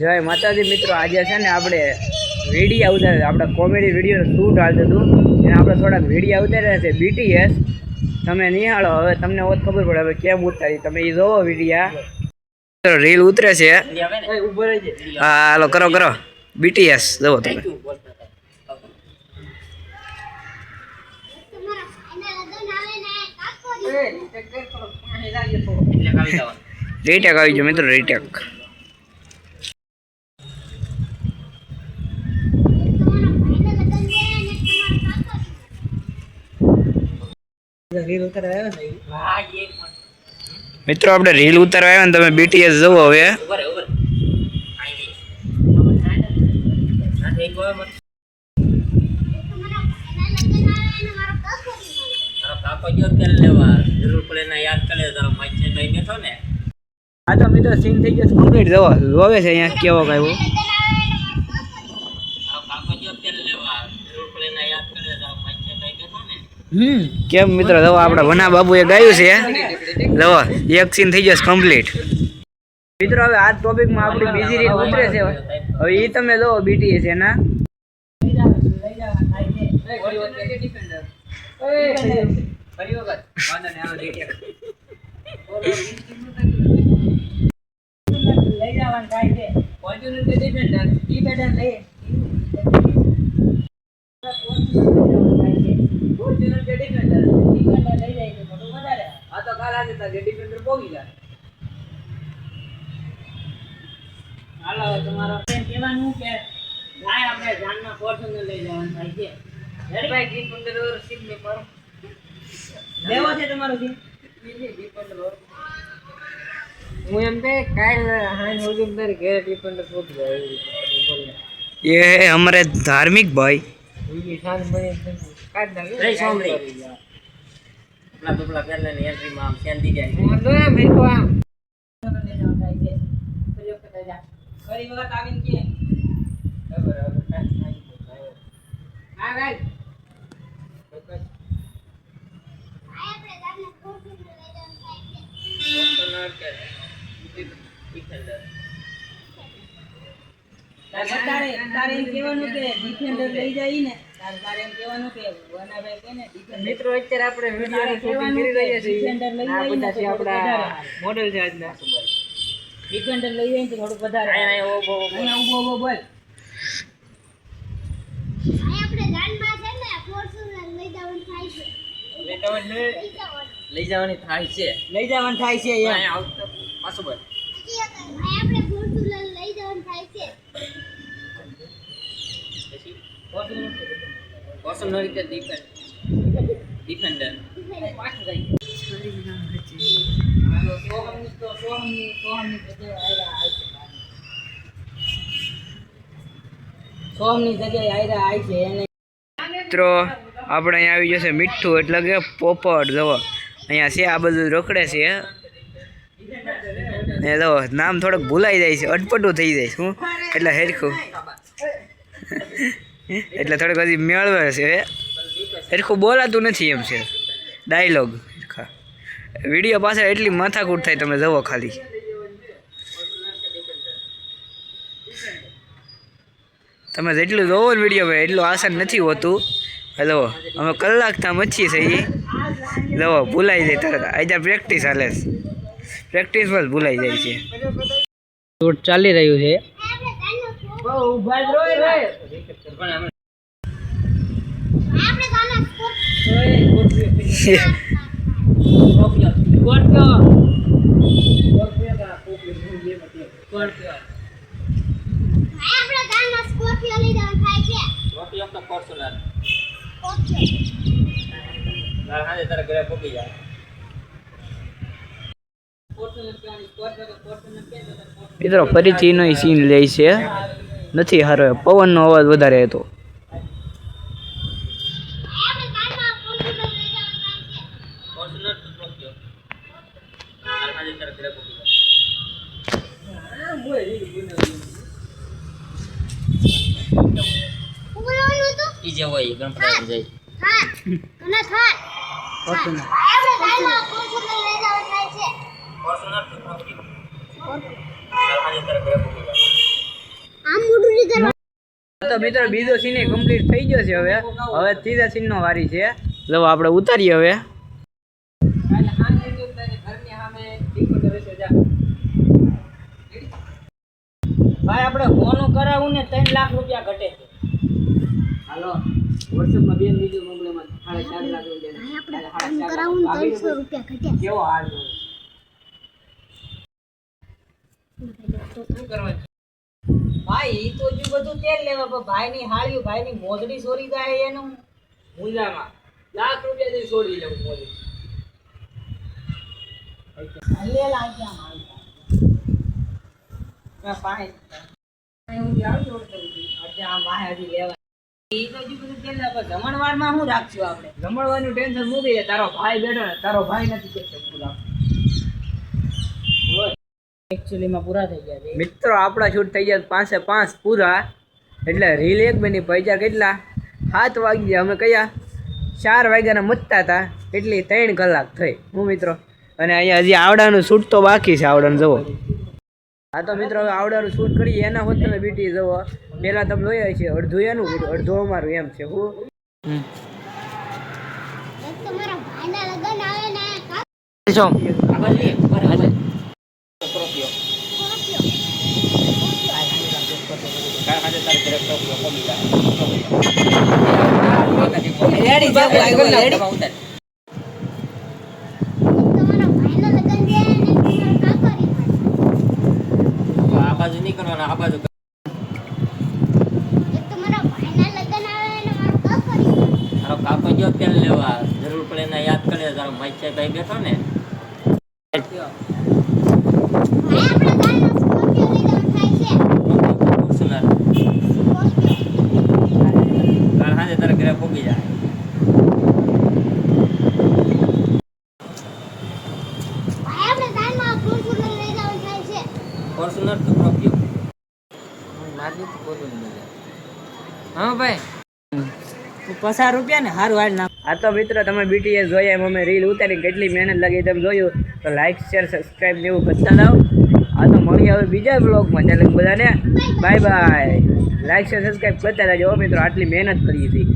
જય માતાજી મિત્રો, આજે છે ને આપણે વિડીયો ઉતારે, આપણે કોમેડી વિડીયોનું શૂટ હાલતું હતું એને આપણે થોડાક વિડીયો ઉતાર્યા છે BTS. તમે નિહાળો, હવે તમને ઓત ખબર પડે હવે કેમ ઉતારી, તમે એ જોવો વિડીયા. રીલ ઉતરે છે. હા હાલો કરો કરો, BTS જોવો તમે. રીટેક આવી ગયો મિત્રો, રીટેક. મિત્રો આપણે રીલ ઉતારવા આવ્યા ને, તમે BTS જોવો હવે. હા તો મિત્રો સીન થઈ ગયો કમ્પ્લીટ, જોવો જોવે છે અહીંયા કેવો આવ્યો. કેમ મિત્રો જવો આપણા વના બાબુએ ગાયું છે, જવો એક સીન થઈ જશે કમ્પ્લીટ. મિત્રો હવે આ ટોપિકમાં આપણી બીજી રીલ ઉતરે છે, હવે એ તમે જોવો BTS એના. ये है हमारे धार्मिक भाई. મિત્રો અત્યારે આપણે વિડિયોની શૂટિંગ કરી રહ્યા છીએ. આ બધા છે આપણા મોડેલ છે આજના. ડિફેન્ડર લઈ જઈએ તો થોડું વધારે અહીંયા ઊભો બોલ. આપણે ગાનમાં છે ને ફોર્ચ્યુનર લઈ જવાનું થાય છે. લઈ જવાનું થાય છે અહીંયા આવતો પાછું બોલ. આપણે ફોર્ચ્યુનર લઈ જવાનું થાય છે. ફોર્ચ્યુનર રીતે ડિફેન્ડર પાછું જાય. મિત્રો આપણે અહીંયા આવી જશે મીઠું એટલે કે પોપટ. જવો અહીંયા છે, આ બધું રોકડે છે. એ જો નામ થોડુંક ભૂલાઈ જાય છે, અટપટું થઈ જાય શું એટલે હેરખું એટલે થોડુંક હજી મેળવે છે, હેરખું બોલાતું નથી એમ છે ડાયલોગ. વિડીયો પાસે એટલી માથાકૂટ થાય, તમે જવો ખાલી. તમે જેટલું જોવો ને વિડીયો એટલું આસાન નથી હોતું. હેલો અમે કલાકના મચ્છી છે એ જવો ભૂલાઈ જાય તરત. આજે પ્રેક્ટિસ હાલે છે, પ્રેક્ટિસમાં જ ભૂલાઈ જાય છે. શૂટ ચાલી રહ્યું છે. મિત્રો ફરીથી એનો સીન લે છે, નથી સારો, પવનનો અવાજ વધારે હતો. ઈજે હોય ગણપતિ જાય. હા અને થાર ફોર્ચ્યુનર આપણે ગાયમાં ફોર્ચ્યુનર લઈ જવાનું થાય છે. ફોર્ચ્યુનર તો ફોર્ચ્યુનર કાલની તરફ તો મિત્રો બીજો સીન કમ્પ્લીટ થઈ ગયો છે. હવે ત્રીજા સીન નો વારી છે. જો આપણે ઉતારીએ હવે. ભાઈ આપણે ફોન કરાવું ને 3 લાખ રૂપિયા ઘટે છે. હાલો વોટ્સએપમાં બેન વિડિયો મોકલેમાં 4.5 લાખ રૂપિયા આપણે કરાવું ને 300 રૂપિયા ઘટે. કેવો હાલ છે શું કરવા ભાઈ? ઈ તો જો બધું તેલ લેવા પણ ભાઈની હાળ્યું ભાઈની મોજડી સોરી જાય એનું મુંજામાં લાખ રૂપિયા દઈ સોરી લેવું મોજડી. લે લાગ્યા માલ ના પાણી હું જાવ જોડ કરું છું આ માહેજી લેવા. ઈ તો જો બધું તેલ લેવા જમણવારમાં હું રાખશું આપણે? જમણવાનું ટેન્શન મૂકી દે. તારો ભાઈ બેઠો ને, તારો ભાઈ નથી કે પૂરા. એક્ચ્યુઅલી માં પૂરા થઈ ગયા છે મિત્રો. આપણા શૂટ થઈ ગયા 5:05 પૂરા. એટલે રીલ એક બની પૈસા કેટલા 7 વાગ્યા. અમે કયા 4 વાગ્યાના મતતા હતા એટલે 3 કલાક થઈ હું મિત્રો. અને અહીંયા હજી આવડાનું શૂટ તો બાકી છે. આવડાનું જુઓ. હા તો મિત્રો હવે આવડાનું શૂટ કરીએ. એના હોત તમે બીટી જુઓ. પહેલાં તમે જોયા છે અડધું એનું અડધું અમારું એમ છે. હું આ બાજુ નહીં કરવાના આ બાજુ કાકો જો તેલ લેવા જરૂર પડે ને યાદ કરે તારો મચ્છે ભાઈ બેઠો ને તારા ઘરે પહોંચી જાય. ફોર્ચ્યુનર તો પ્રોપ્યો નાદી તો બોલું નહીં. હા ભાઈ 50 રૂપિયા ને હારું હાલ નાખ. આ તો મિત્રો તમે બીટીએસ જોયા એમ અમે રીલ ઉતારી કેટલી મહેનત લાગી તમે જોયું. તો લાઈક શેર સબસ્ક્રાઈબ ને એવું કરતા જાઓ. આ તો મળી હવે બીજા બ્લોગમાં. ચાલે બધાને bye bye. Like share subscribe કરતા રહેજો મિત્રો. આટલી મહેનત કરી હતી.